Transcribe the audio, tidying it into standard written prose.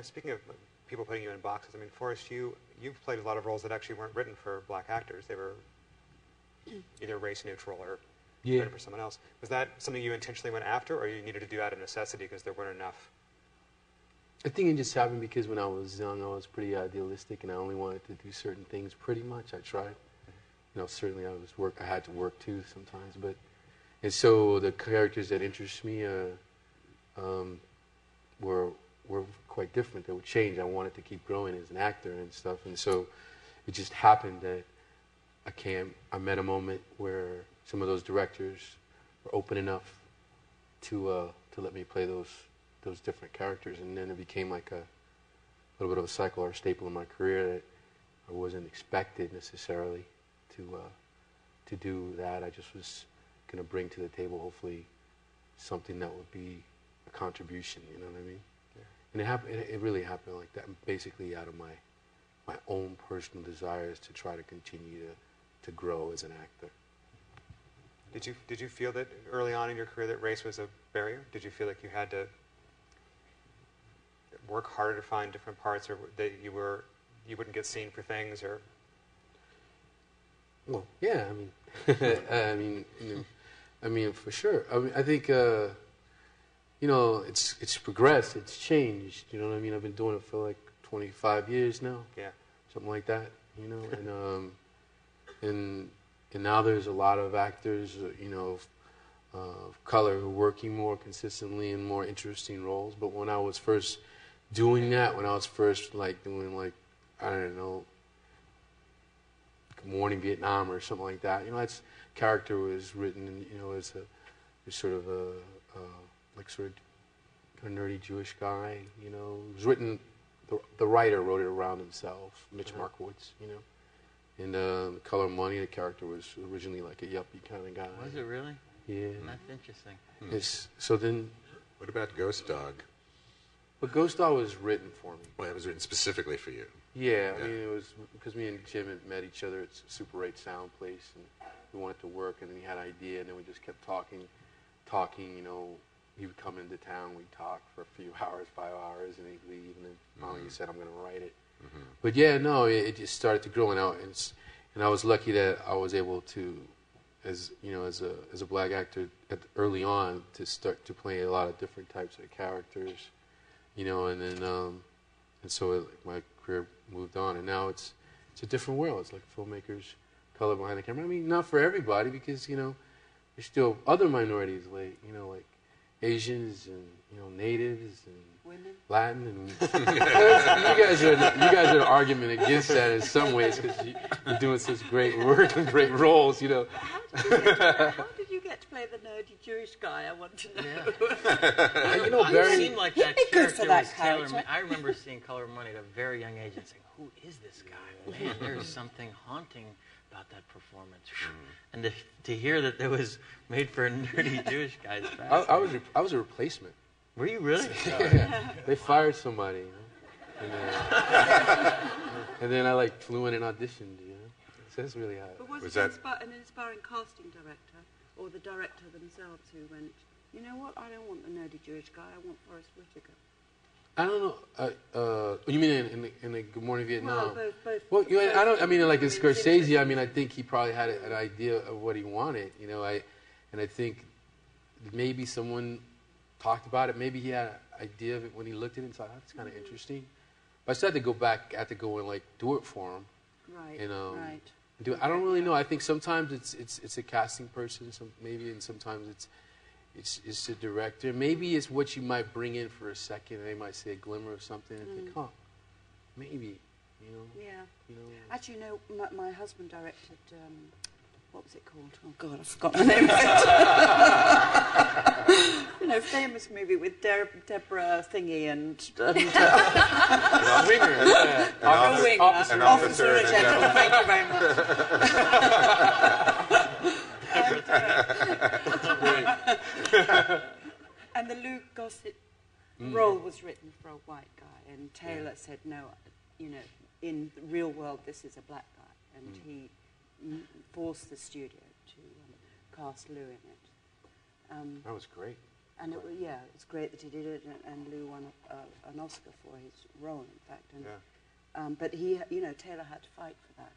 speaking of people putting you in boxes, I mean, Forrest, you've played a lot of roles that actually weren't written for black actors. They were either race neutral or written for someone else. Was that something you intentionally went after, or you needed to do out of necessity because there weren't enough? I think it just happened because when I was young, I was pretty idealistic, and I only wanted to do certain things. Pretty much, I tried. Certainly I had to work too sometimes, and so the characters that interest me were quite different. They would change. I wanted to keep growing as an actor and stuff, and so it just happened that I met a moment where some of those directors were open enough to let me play those different characters, and then it became like a little bit of a cycle or a staple in my career that I wasn't expected necessarily to do that. I just was going to bring to the table, hopefully, something that would be a contribution. You know what I mean? Yeah. And it happened. It really happened like that, basically out of my own personal desires to try to continue to grow as an actor. Did you feel that early on in your career that race was a barrier? Did you feel like you had to work harder to find different parts, or that you wouldn't get seen for things, or? Well, yeah. I mean, for sure. I think it's progressed. It's changed. You know what I mean? I've been doing it for like 25 years now. Yeah. Something like that. And now there's a lot of actors, of color who are working more consistently in more interesting roles. But when I was first doing that, when I was first doing I don't know, Good Morning Vietnam or something like that, that character was written, as sort of a nerdy Jewish guy. It was written. The writer wrote it around himself, Mitch Markowitz. And Color Money, the character was originally like a yuppie kind of guy. Was it really? Yeah. That's interesting. So then... What about Ghost Dog? But Ghost Dog was written for me. Well, it was written specifically for you. Yeah, I mean, it was because me and Jim had met each other at Super 8 Sound Place, and we wanted to work, and then we had an idea, and then we just kept talking, he would come into town, we'd talk for a few hours, 5 hours, and he'd leave, and then finally he said, I'm going to write it. Mm-hmm. But yeah, no, it just started to grow, and I was lucky that I was able to, as a black actor early on, to start to play a lot of different types of characters, and then so my career moved on, and now it's a different world. It's like filmmakers, color behind the camera. I mean, not for everybody, because there's still other minorities, like Asians and natives and women, Latin, and you guys are an argument against that in some ways because you're doing such great work and great roles, How did you get to play the nerdy Jewish guy? I want to know. Yeah. It seemed like that character was tailor-made. I remember seeing Color Money at a very young age and saying, "Who is this guy? Man, there's something haunting about that performance." And to hear that it was made for a nerdy Jewish guy is fascinating. I was a replacement. Were you really? Yeah. They fired somebody, and then I flew in and auditioned. So that's really hard. But was that an inspiring casting director, or the director themselves who went, you know what? I don't want the nerdy Jewish guy. I want Forrest Whitaker. I don't know. You mean in the Good Morning Vietnam? Well, both. Well, I don't. I mean, like in Scorsese. I mean, I think he probably had an idea of what he wanted. I think maybe someone talked about it. Maybe he had an idea of it when he looked at it and thought, "Oh, that's kind of interesting." But I still had to go back. I had to go and do it for him. Right. Right. I don't really know. I think sometimes it's a casting person. And sometimes it's the director. Maybe it's what you might bring in for a second. They might say a glimmer of something and think, "Oh, maybe." Yeah. Actually, my husband directed. What was it called? Oh God, I forgot the name of it. Famous movie with Deborah Thingy and Winger. An officer and a gentleman. Thank you very much. And the Luke Gossett role was written for a white guy, and Taylor said, "No, in the real world, this is a black guy," and he forced the studio to cast Lou in it. That was great. And it was, it's great that he did it, and Lou won an Oscar for his role, in fact. And, but he, Taylor had to fight for that.